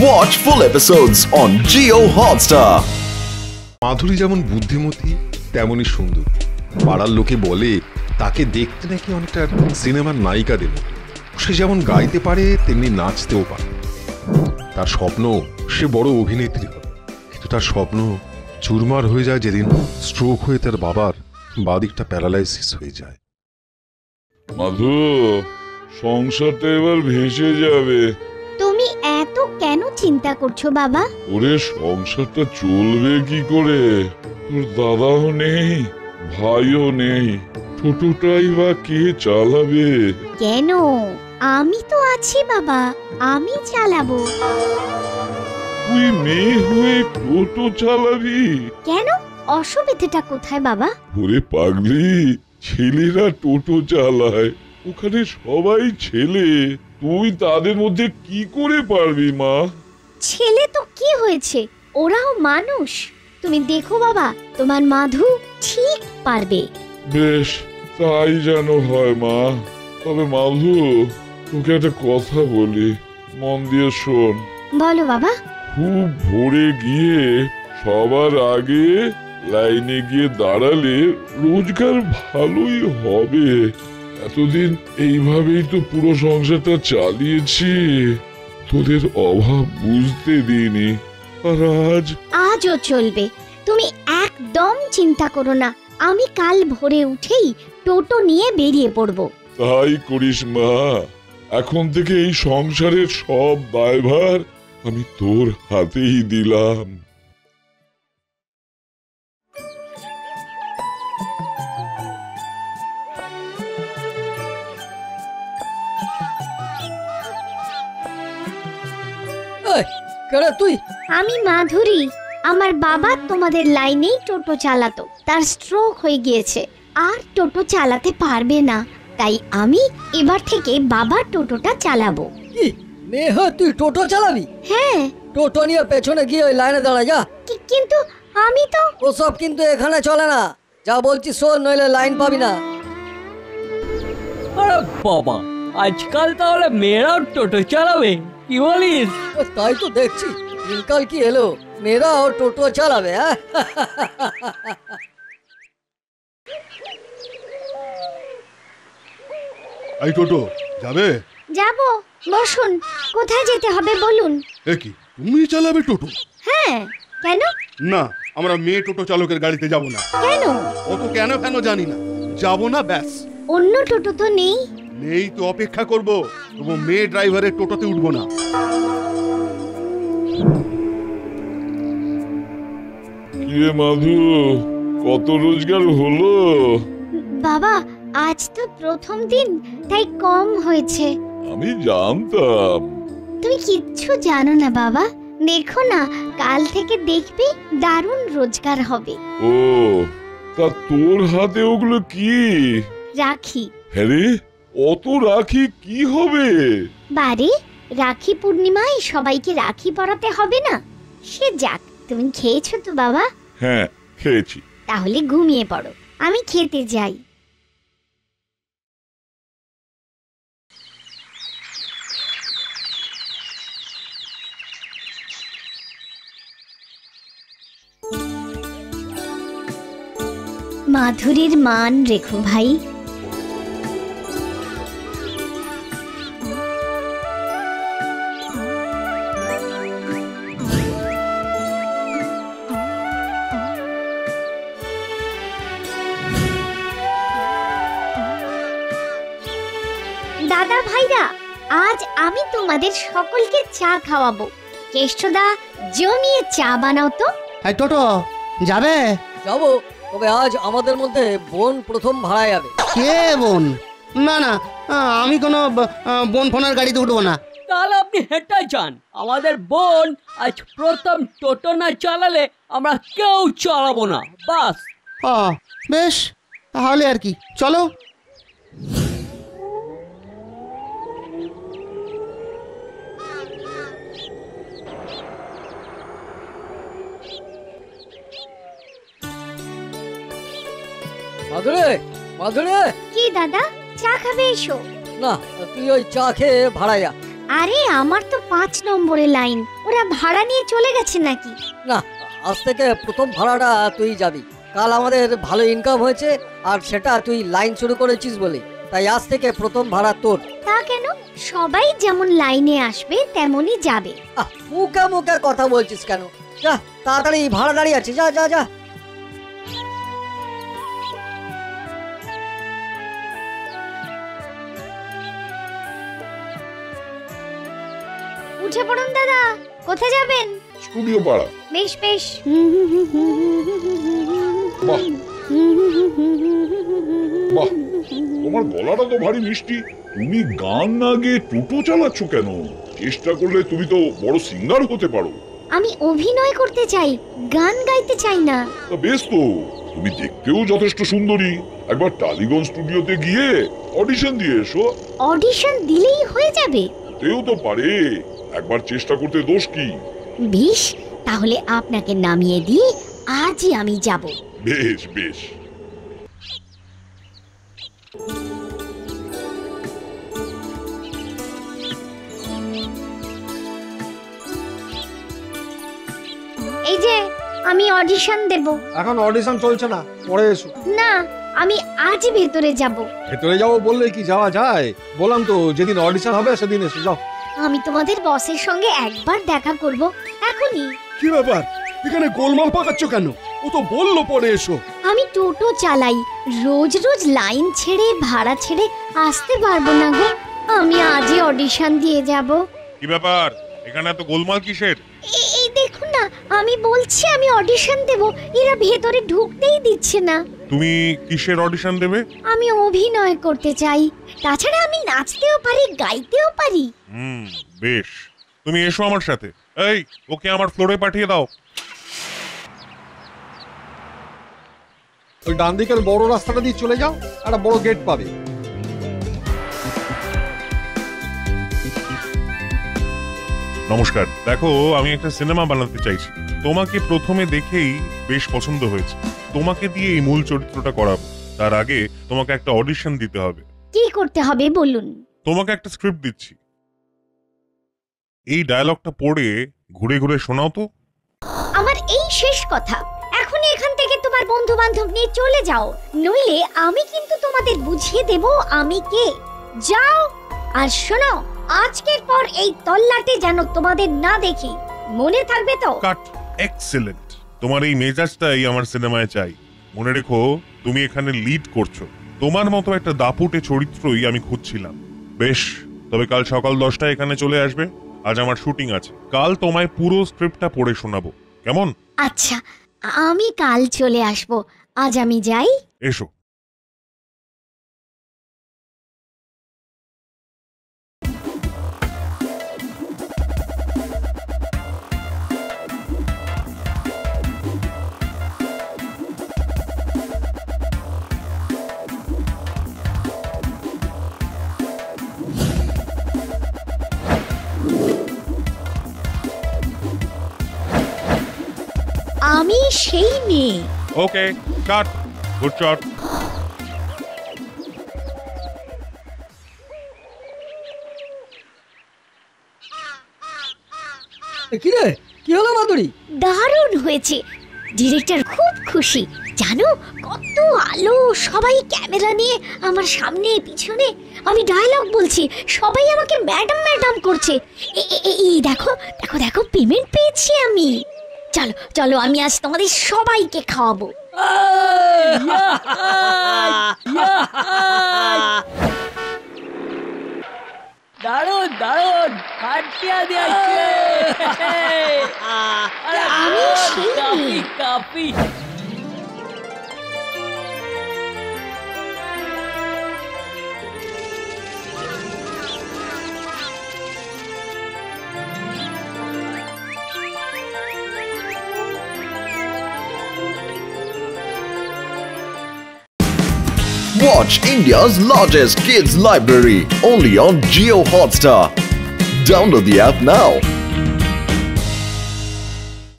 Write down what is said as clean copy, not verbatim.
Watch full episodes on Jio Hotstar. মাধুরী যেমন বুদ্ধিমতী তেমনই সুন্দর। পাড়ার লোকে বলে তাকে দেখতে নাকি অনেকটা সিনেমার নায়িকাদের মতো। সে যেমন গাইতে পারে তেমনি নাচতেও পারে। তার স্বপ্ন সে বড় অভিনেত্রী হবে, কিন্তু তার স্বপ্ন চুরমার হয়ে যায় যেদিন স্ট্রোক হয়ে তার বাবার বাদিকটা প্যারালাইসিস হয়ে যায়। মাধু, সংসারটা এবার ভেসে যাবে। তুমি এত কেন চিন্তা করছো বাবা? ওরে, সংসারটা চলবে কি করে? তোর দাদাও নেই, ভাইও নেই, ছোটটাই বা কে চালাবে? কেন? আমি তো আছি বাবা, আমি চালাবো। তুই মেয়ে হয়ে টোটো চালাবি? কেন? অসুবিধাটা কোথায় বাবা? ওরে পাগলি, ছেলেরা টোটো চালায়, ওখানে সবাই ছেলে, তুই তাদের মধ্যে কি করে পারবি মা? ছেলে তো কি হয়েছে, ওরাও মানুষ। তুমি দেখো বাবা, তোমার মাধু ঠিক পারবে। বেশ, তাই যেন হয় মা। তবে মাধু, তোকে একটা কথা বলি, মন দিয়ে শোন। বলো বাবা। খুব ভোরে গিয়ে সবার আগে লাইনে গিয়ে দাঁড়ালে রোজগার ভালোই হবে। এতদিন এইভাবেই তো পুরো সংসারটা চালিয়েছি, তোদের অভাব বুঝতে দিইনি, আর আজও চলবে। তুমি একদম চিন্তা করো না, আমি কাল ভোরে উঠেই টোটো নিয়ে বেরিয়ে পড়বো। তাই করিস মা। এখন থেকে এই সংসারের সব দায়ভার আমি তোর হাতেই দিলাম। তুই? আমি মাধুরী। আমার বাবা তোমাদের লাইনেই টোটো চালাতো, তার স্ট্রোক হয়ে গিয়েছে, আর টোটো চালাতে পারবে না, তাই আমি এবার থেকে বাবার টোটোটা চালাবো। কি নেহ, তুই টোটো চালাবি? হ্যাঁ। টোটো নিয়ে পেছনে গিয়ে ওই লাইনে দাঁড়া যা। কিন্তু আমি তো... ওসব কিন্তু এখানে চলে না, যা বলছি শোন, নইলে লাইন পাবি না। আরে বাবা, আজকাল তাহলে মেয়েরাও টোটো চালাবে, কি বলিস? তাই তো দেখছি, দিনকাল কি এলো, মেয়েরাও টোটো চালাবে। এই টোটো যাবে? যাবো। বসুন, কোথায় যেতে হবে বলুন। এ কি, তুমি চালাবে টোটো? হ্যাঁ। কেন? না, আমরা মেয়ে টোটো চালকের গাড়িতে যাব না। কেন? অত কেন কেন জানি না, যাব না ব্যাস। অন্য টোটো তো নেই। নেই তো অপেক্ষা করব, তবু মেয়ে ড্রাইভারের টোটোতে উঠবো না। কিরে মাধু, কত রোজগার হলো? বাবা, আজ তো প্রথম দিন, তাই কম হয়েছে। আমি জানতাম। তুমি কিচ্ছু জানো না বাবা, দেখো না, কাল থেকে দেখবি দারুণ রোজগার হবে। ও, তা তোর হাতে ওগুলো কি? রাখি। হ্যাঁ রে, অত রাখি কি হবে? বারে, রাখি পূর্ণিমায় সবাইকে রাখি পরাতে হবে না? সে যাক, তুমি খেয়েছো তো বাবা? হ্যাঁ, খেয়েছি। তাহলে ঘুমিয়ে পড়ো, আমি খেতে যাই। মাধুরীর মান রেখো ভাই। দাদা ভাইরা, আজ আমি তোমাদের সকলকে চা খাওয়াবো। কেষ্টদা, জমিয়ে চা বানাও তো। এই টোটো যাবে? যাবো, তবে আজ আমাদের মধ্যে বোন প্রথম ভাড়া যাবে। কে বোন? না না, আমি কোনো বোন ফোনের গাড়িতে উঠবো না। তাহলে আপনি হেঁটে যান, আমাদের বোন আজ প্রথম টোটো না চালালে আমরা কেউ চালাবো না, বাস। বেশ, তাহলে আর কি, চলো। মাধুরী, মাধুরী। কি দাদা, চা খাবে? এসো। না, তুই ওই চা খেয়ে ভাড়া যা। আরে, আমার তো 5 নম্বরের লাইন। ওরা ভাড়া নিয়ে চলে গেছে নাকি? না, আজ থেকে প্রথম ভাড়াটা তুই যাবি। কাল আমাদের ভালো ইনকাম হয়েছে, আর সেটা তুই লাইন শুরু করেছিস বলে, তাই আজ থেকে প্রথম ভাড়া তোর। তা কেন? সবাই যেমন লাইনে আসবে তেমনই যাবে। মুখে মুখে কথা বলছিস কেন? যা তাড়াতাড়ি, ভাড়া দাঁড়িয়ে আছে, যা যা যা। উঠে পড়ুন দাদা, কোথায় যাবেন? স্টুডিও পাড়া। বেশ বেশ। বাহ বাহ, তোমার গলাটা তো ভারী মিষ্টি। তুমি গান না গেয়ে টোটো চালাচ্ছ কেন? চেষ্টা করলে তুমি তো বড় সিঙ্গার হতে পারো। আমি অভিনয় করতে চাই, গান গাইতে চাই না। তা বেশ তো, তুমি দেখতেও যথেষ্ট সুন্দরী। একবার টালিগঞ্জ স্টুডিওতে গিয়ে অডিশন দিয়ে এসো। অডিশন দিলেই হয়ে যাবে? তেও তো পারে, একবার চেষ্টা করতে দোষ কি? বেশ, তাহলে আপনাকে নামিয়ে দিয়ে আজই আমি যাব। বেশ বেশ। এই যে আমি অডিশন দেব। এখন অডিশন চলছে না, পরে এসো। না, আমি আজ ভেতরে যাব। ভেতরে যাবো বললে কি যাওয়া যায়? বললাম তো যেদিন অডিশন হবে সেদিন এসো, যাও। আমি তোমাদের বসের সঙ্গে একবার দেখা করব, এখনই। কি ব্যাপার, এখানে গোলমাল পাকাচ্ছ কেন? ও তো বললো পরে এসো। আমি টোটো চালাই, রোজ রোজ লাইন ছেড়ে ভাড়া ছেড়ে আসতে পারবো না গো। আমি আজই অডিশন দিয়ে যাব। কি ব্যাপার, এখানে এত গোলমাল কিসের? এই দেখুন না, আমি বলছি আমি অডিশন দেব, এরা ভেতরে ঢুকতেই দিচ্ছে না। তুমি কিসের অডিশন দেবে? আমি অভিনয় করতে চাই, তাছাড়া আমি নাচতেও পারি, গাইতেও পারি। বেশ, তুমি এসো আমার সাথে। এই, ওকে আমার ফ্লোরে পাঠিয়ে দাও। ওই ডান দিকের বড় রাস্তাটা দিয়ে চলে যাও, একটা বড় গেট পাবে। নমস্কার, দেখো আমি একটা সিনেমা বানাতে চাইছি। তোমাকে প্রথমে দেখেই বেশ পছন্দ হয়েছে। তোমাকে দিয়ে এই মূল চরিত্রটা করাবো। তার আগে তোমাকে একটা অডিশন দিতে হবে। কি করতে হবে বলুন? তোমাকে একটা স্ক্রিপ্ট দিচ্ছি, এই ডায়লগটা পড়ে ঘুরে ঘুরে শোনাও তো। আমার এই শেষ কথা, এখনই এখান থেকে তোমার বন্ধু বান্ধব নিয়ে চলে যাও, নইলে আমি কিন্তু তোমাদের বুঝিয়ে দেব আমি কে। যাও, আর শোনো, আজকের পর এই তল্লাটে যেন তোমাদের না দেখি, মনে থাকবে তো? কাট। এক্সেলেন্ট, তোমার এই মেজাজটাই আমার সিনেমায় চাই। মনে রেখো, তুমি এখানে লিড করছো। তোমার মতো একটা দাপুটে চরিত্রই আমি খুঁজছিলাম। বেশ, তবে কাল সকাল 10টায় এখানে চলে আসবে। আজ আমার শুটিং আছে, কাল তোমায় পুরো স্ক্রিপ্টটা পড়ে শোনাবো, কেমন? আচ্ছা, আমি কাল চলে আসব। আজ আমি যাই। এসো। আমি সেই মেয়ে। Okay, cut. Good shot. কি রে, কি হলো মাধুরী? দারুণ হয়েছে, ডিরেক্টর খুব খুশি। জানো, কত আলো, সবাই ক্যামেরা নিয়ে আমার সামনে পিছনে, আমি ডায়লগ বলছি, সবাই আমাকে ম্যাডাম ম্যাডাম করছে। এই দেখো দেখো দেখো, পেমেন্ট পেয়েছি আমি। চলো চলো, আমি আজ তোমাদের সবাইকে খাওয়াবো। দারুণ দারুণ, হাতিয়া দিয়েছে। আমি সেই কাপি কাপি। Watch India's largest kids library only on Jio Hotstar. Download the app now.